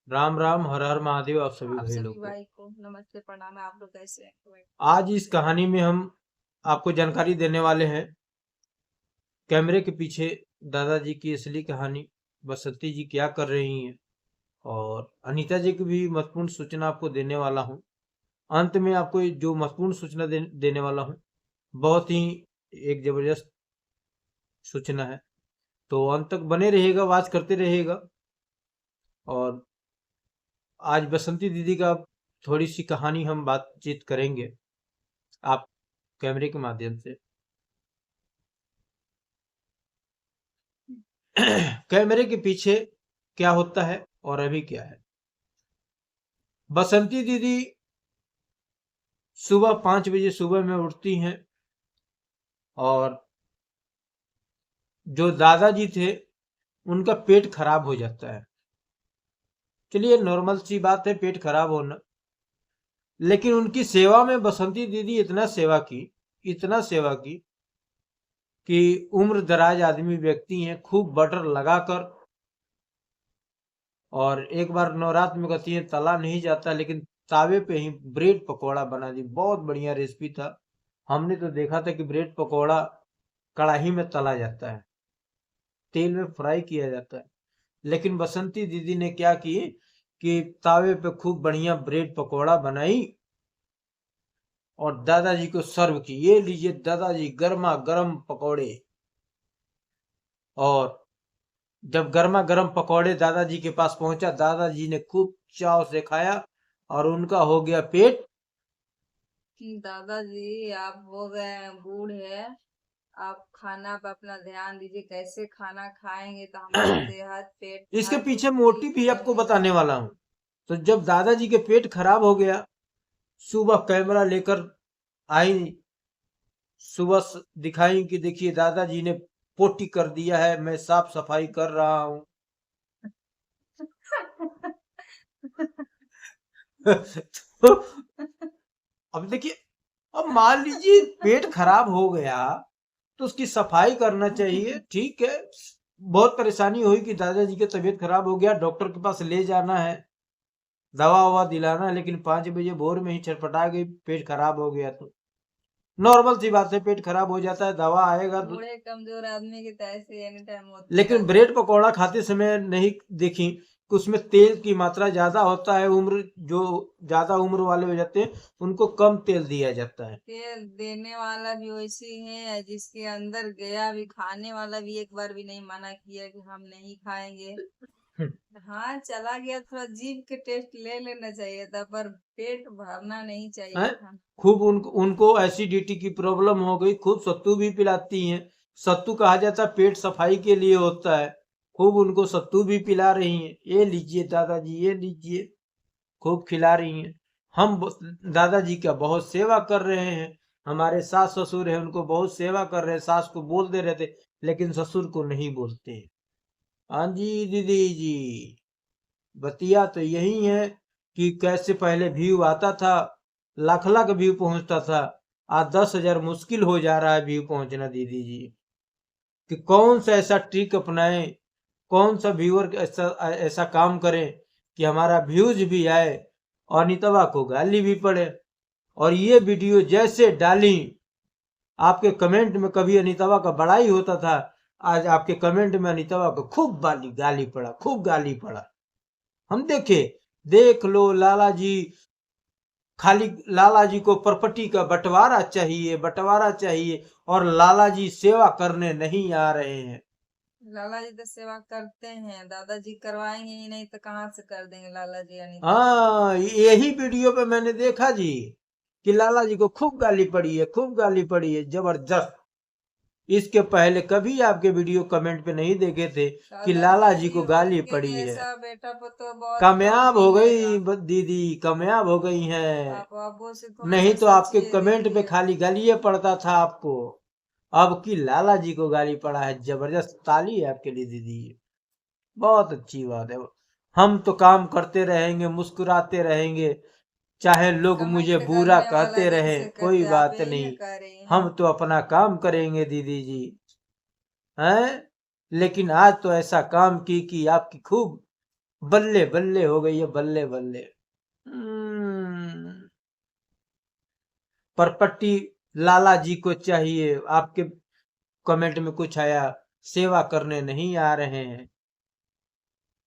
राम राम, हर हर महादेव। आप सभी आप भाई सभी लोग को भाई को नमस्ते प्रणाम है। आप लोग कैसे हैं? आज इस कहानी में हम आपको जानकारी देने वाले हैं कैमरे के पीछे दादाजी की असली कहानी। बसंती जी क्या कर रही हैं और अनीता जी की भी महत्वपूर्ण सूचना आपको देने वाला हूँ। अंत में आपको ये जो महत्वपूर्ण सूचना देने वाला हूँ, बहुत ही एक जबरदस्त सूचना है। तो अंत तक बने रहिएगा, वाच करते रहिएगा। और आज बसंती दीदी का थोड़ी सी कहानी हम बातचीत करेंगे आप कैमरे के माध्यम से। कैमरे के पीछे क्या होता है और अभी क्या है। बसंती दीदी सुबह 5 बजे सुबह में उठती हैं और जो दादाजी थे उनका पेट खराब हो जाता है। चलिए, नॉर्मल सी बात है पेट खराब होना, लेकिन उनकी सेवा में बसंती दीदी इतना सेवा की कि उम्र दराज आदमी व्यक्ति हैं, खूब बटर लगाकर। और एक बार नवरात्र में कहती है तला नहीं जाता, लेकिन तावे पे ही ब्रेड पकौड़ा बना दी। बहुत बढ़िया रेसिपी था। हमने तो देखा था कि ब्रेड पकौड़ा कढ़ाई में तला जाता है, तेल में फ्राई किया जाता है, लेकिन बसंती दीदी ने क्या की कि तावे पे खूब बढ़िया ब्रेड पकौड़ा बनाई और दादाजी को सर्व की। ये लीजिए दादाजी, गर्मा गर्म पकौड़े। और जब गर्मा गर्म पकौड़े दादाजी के पास पहुंचा, दादाजी ने खूब चाव से खाया और उनका हो गया पेट। कि दादाजी आप हो गए हैं, बूढ़े। आप खाना पे अपना ध्यान दीजिए। कैसे खाना खाएंगे तो हमारा सेहत पेट इसके हर कुछ पीछे मोटिव ठीक भी आपको रहेगा। बताने वाला हूं। तो जब दादाजी के पेट खराब हो गया, सुबह कैमरा लेकर आई, सुबह दिखाई कि देखिए दादाजी ने पोटी कर दिया है, मैं साफ सफाई कर रहा हूं। तो अब देखिए, अब मान लीजिए पेट खराब हो गया तो उसकी सफाई करना चाहिए, ठीक है। बहुत परेशानी हुई कि दादाजी की तबीयत खराब हो गया, डॉक्टर के पास ले जाना है, दवा ववा दिलाना है, लेकिन 5 बजे भोर में ही छटपटा गई, पेट खराब हो गया। तो नॉर्मल सी बात है, पेट खराब हो जाता है, दवा आएगा तो। बूढ़े कमजोर आदमी की तो ऐसे एनी टाइम होते लेकिन रहता ब्रेड है। पकौड़ा खाते समय नहीं देखी कि उसमें तेल की मात्रा ज्यादा होता है। जो ज्यादा उम्र वाले हो जाते हैं उनको कम तेल दिया जाता है। तेल देने वाला भी वैसे ही है, जिसके अंदर गया भी खाने वाला भी एक बार भी नहीं मना किया कि हम नहीं खाएंगे। हाँ, चला गया, थोड़ा जीभ के टेस्ट ले लेना चाहिए था, पर पेट भरना नहीं चाहिए हैं? था। खूब उनको एसिडिटी की प्रॉब्लम हो गई, खूब सत्तू भी पिलाती हैं। सत्तू कहा जाता है पेट सफाई के लिए होता है। खूब उनको सत्तू भी पिला रही हैं, ये लीजिए दादाजी, ये लीजिए। खूब खिला रही हैं। दादाजी का बहुत सेवा कर रहे हैं। हमारे सास ससुर है, उनको बहुत सेवा कर रहे हैं। सास को बोल दे रहे थे, लेकिन ससुर को नहीं बोलते। हाँ जी दीदी जी, बतिया तो यही है कि कैसे पहले व्यू आता था, लाख लाख व्यू पहुंचता था। आज 10,000 मुश्किल हो जा रहा है व्यू पहुंचना दीदी जी। कि कौन सा ऐसा ट्रिक अपनाएं, कौन सा व्यूअर ऐसा ऐसा काम करें कि हमारा व्यूज भी आए और अनितवा को गाली भी पड़े। और ये वीडियो जैसे डाली, आपके कमेंट में कभी अनितवा का बड़ाई होता था, आज आपके कमेंट में अनितवा को खूब गाली गाली पड़ा, खूब गाली पड़ा। हम देखे, देख लो लाला जी, खाली लाला जी को प्रॉपर्टी का बंटवारा चाहिए, बंटवारा चाहिए, और लाला जी सेवा करने नहीं आ रहे हैं। लाला जी तो सेवा करते हैं, दादाजी करवाएंगे ही नहीं तो कहाँ से कर देंगे लाला जी अनीता जी। हाँ, यही वीडियो पे मैंने देखा जी कि लाला जी को खूब गाली पड़ी है, खूब गाली पड़ी है, जबरदस्त। इसके पहले कभी आपके वीडियो कमेंट पे नहीं देखे थे कि लाला जी दादाजी को गाली उनके पड़ी है। जैसा बेटा तो बहुत कम कामयाब हो मिलेगा। गई दीदी, कामयाब हो गई हैं। आप अबू से थोड़ा नहीं सा तो आपके सोचिए कमेंट पे दीदी। खाली गालियां पड़ता था आपको। अब की लाला जी को गाली पड़ा है, जबरदस्त। ताली है आपके लिए दीदी, बहुत अच्छी बात है। हम तो काम करते रहेंगे, मुस्कुराते रहेंगे, चाहे लोग मुझे कमेंट बुरा करने वाला कहते रहें, जैसे कोई करते आप बात यही ना नहीं। कर रही हैं। हम तो अपना काम करेंगे दीदी जी, हैं। लेकिन आज तो ऐसा काम की कि आपकी खूब बल्ले बल्ले हो गई है, बल्ले बल्ले। परपट्टी लाला जी को चाहिए, आपके कमेंट में कुछ आया, सेवा करने नहीं आ रहे हैं।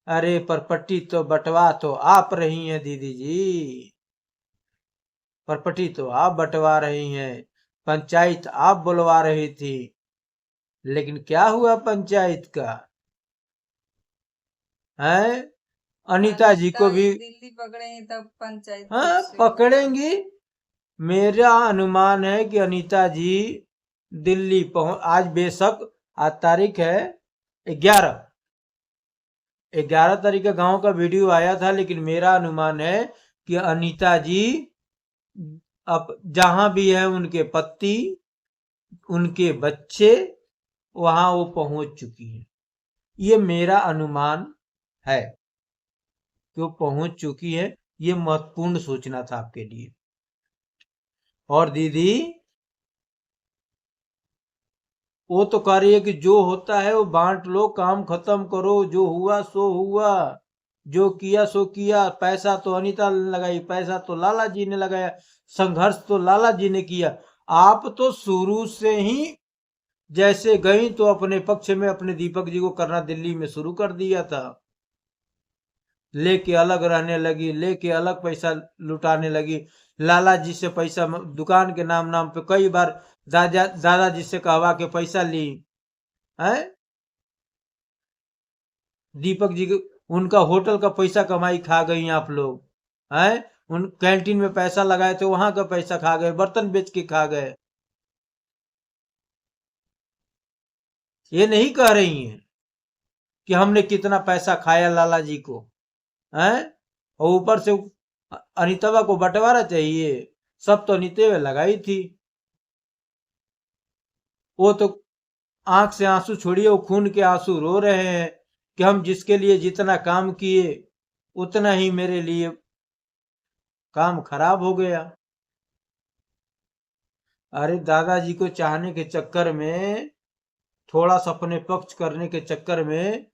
अरे परपट्टी तो बंटवा तो आप रही हैं दीदी जी, परपट्टी तो आप बंटवा रही हैं, पंचायत आप बुलवा रही थी, लेकिन क्या हुआ पंचायत का? है अनीता जी को भी दिल्ली पकड़ेंगे तब पंचायत हाँ फिर से पकड़ेंगी। मेरा अनुमान है कि अनीता जी दिल्ली पहुंच, आज बेशक आज तारीख है 11 तारीख का गांव का वीडियो आया था, लेकिन मेरा अनुमान है कि अनीता जी अब जहां भी है उनके पति उनके बच्चे वहां वो पहुंच चुकी है। ये मेरा अनुमान है कि वो पहुंच चुकी है। ये महत्वपूर्ण सूचना था आपके लिए। और दीदी वो तो कह रही है कि जो होता है वो बांट लो, काम खत्म करो, जो हुआ सो हुआ, जो किया सो किया। पैसा तो अनीता ने लगाई, पैसा तो लाला जी ने लगाया, संघर्ष तो लाला जी ने किया। आप तो शुरू से ही जैसे गई तो अपने पक्ष में अपने दीपक जी को करना दिल्ली में शुरू कर दिया था, लेके अलग रहने लगी, लेके अलग पैसा लुटाने लगी। लाला जी से पैसा दुकान के नाम नाम पे कई बार दादाजी से कहवा के पैसा ली है। दीपक जी उनका होटल का पैसा कमाई खा गई आप लोग हैं। उन कैंटीन में पैसा लगाए थे, वहां का पैसा खा गए, बर्तन बेच के खा गए। ये नहीं कह रही हैं कि हमने कितना पैसा खाया लाला जी को हैं। और ऊपर से अनितवा को बंटवारा चाहिए, सब तो अनिते लगाई थी। वो तो आंख से आंसू छोड़िए, वो खून के आंसू रो रहे हैं कि हम जिसके लिए जितना काम किए उतना ही मेरे लिए काम खराब हो गया। अरे दादाजी को चाहने के चक्कर में, थोड़ा सा अपने पक्ष करने के चक्कर में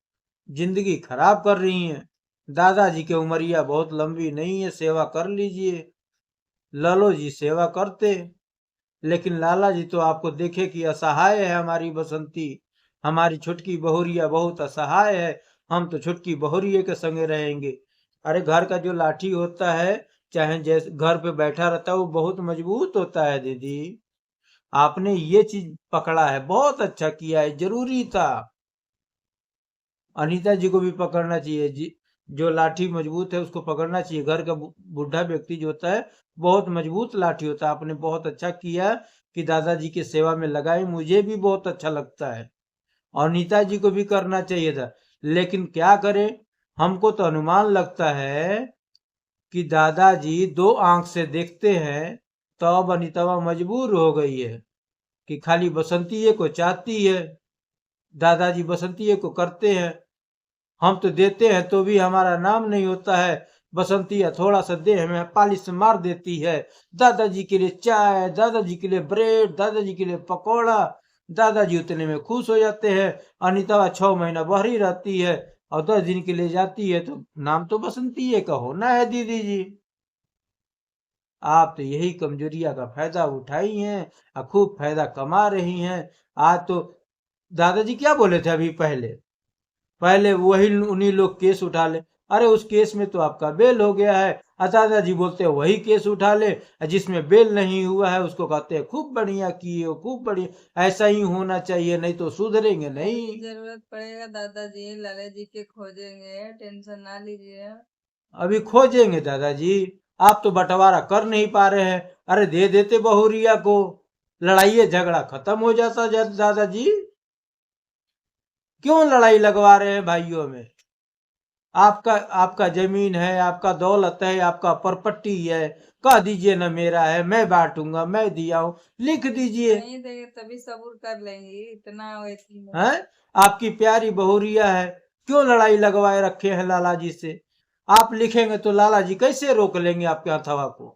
जिंदगी खराब कर रही हैं। दादाजी की उमरिया बहुत लंबी नहीं है, सेवा कर लीजिए। लालो जी सेवा करते, लेकिन लाला जी तो आपको देखे कि असहाय है। हमारी बसंती, हमारी छुटकी बहुरिया बहुत असहाय है, हम तो छुटकी बहुरिया के संगे रहेंगे। अरे घर का जो लाठी होता है, चाहे जैसे घर पे बैठा रहता है, वो बहुत मजबूत होता है दीदी। आपने ये चीज पकड़ा है, बहुत अच्छा किया है, जरूरी था। अनीता जी को भी पकड़ना चाहिए जी। जो लाठी मजबूत है उसको पकड़ना चाहिए। घर का बुढ़ा व्यक्ति जो होता है बहुत मजबूत लाठी होता है। आपने बहुत अच्छा किया कि दादाजी की सेवा में लगाई, मुझे भी बहुत अच्छा लगता है। और अनीता जी को भी करना चाहिए था, लेकिन क्या करें, हमको तो अनुमान लगता है कि दादाजी दो आंख से देखते हैं, तो अब अनीतवा मजबूर हो गई है कि खाली बसंतीये को चाहती है। दादाजी बसंतीये को करते हैं, हम तो देते हैं तो भी हमारा नाम नहीं होता है। बसंतिया थोड़ा सा देह में पालिश मार देती है। दादाजी के लिए चाय, दादाजी के लिए ब्रेड, दादाजी के लिए पकौड़ा, दादाजी उतने में खुश हो जाते हैं। अनीता 6 महीना बहरी रहती है और 10 दिन के लिए जाती है, तो नाम तो बसंती का होना है दीदी जी। आप तो यही कमजोरिया का फायदा उठाई हैं और खूब फायदा कमा रही हैं। आज तो दादाजी क्या बोले थे अभी पहले, पहले वही उन्हीं लोग केस उठा ले। अरे उस केस में तो आपका बेल हो गया है। दादाजी बोलते हैं वही केस उठा ले, जिसमें बेल नहीं हुआ है उसको कहते हैं खूब बढ़िया किए हो, खूब बढ़िया। ऐसा ही होना चाहिए, नहीं तो सुधरेंगे नहीं। जरूरत पड़ेगा दादाजी लाला जी के खोजेंगे, टेंशन ना लीजिए। अभी खोजेंगे दादाजी, आप तो बंटवारा कर नहीं पा रहे हैं। अरे दे देते बहुरिया को, लड़ाई झगड़ा खत्म हो जाता दादाजी। क्यों लड़ाई लगवा रहे हैं भाइयों में? आपका आपका जमीन है, आपका दौलत है, आपका प्रॉपर्टी है, कह दीजिए ना मेरा है, मैं बांटूंगा, मैं दिया हूं, लिख दीजिए। नहीं देंगे तभी सबूर कर लेंगे, इतना हैं? आपकी प्यारी बहुरिया है, क्यों लड़ाई लगवाए रखे हैं लाला जी से? आप लिखेंगे तो लाला जी कैसे रोक लेंगे आपके हथवा को?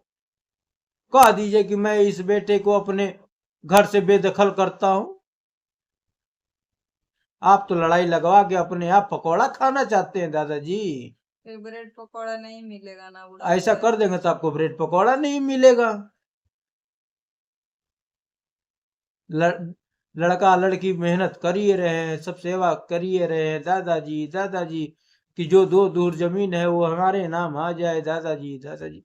कह दीजिए कि मैं इस बेटे को अपने घर से बेदखल करता हूं। आप तो लड़ाई लगवा के अपने आप पकौड़ा खाना चाहते हैं दादाजी। फिर ब्रेड पकौड़ा नहीं मिलेगा ना वो ऐसा कर देंगे तो आपको ब्रेड पकौड़ा नहीं मिलेगा। लड़का लड़की मेहनत कर ही रहे हैं, सब सेवा कर ही रहे हैं। दादाजी दादाजी की जो 2 दूर जमीन है वो हमारे नाम आ जाए। दादाजी दादाजी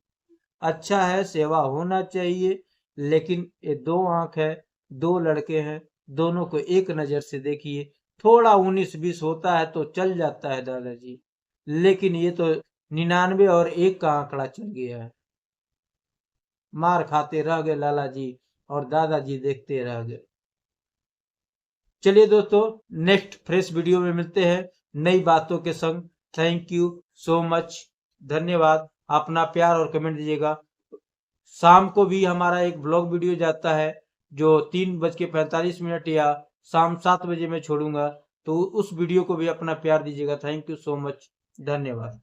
अच्छा है, सेवा होना चाहिए, लेकिन ये 2 आंख है, 2 लड़के हैं, दोनों को एक नजर से देखिए। थोड़ा 19-20 होता है तो चल जाता है दादाजी, लेकिन ये तो 99 और 1 का आंकड़ा चल गया है। मार खाते रह गए लाला जी और दादाजी देखते रह गए। चलिए दोस्तों, नेक्स्ट फ्रेश वीडियो में मिलते हैं नई बातों के संग। थैंक यू सो मच, धन्यवाद। अपना प्यार और कमेंट दीजिएगा। शाम को भी हमारा एक ब्लॉग वीडियो जाता है जो 3:45 या शाम 7 बजे मैं छोड़ूंगा, तो उस वीडियो को भी अपना प्यार दीजिएगा। थैंक यू सो मच, धन्यवाद।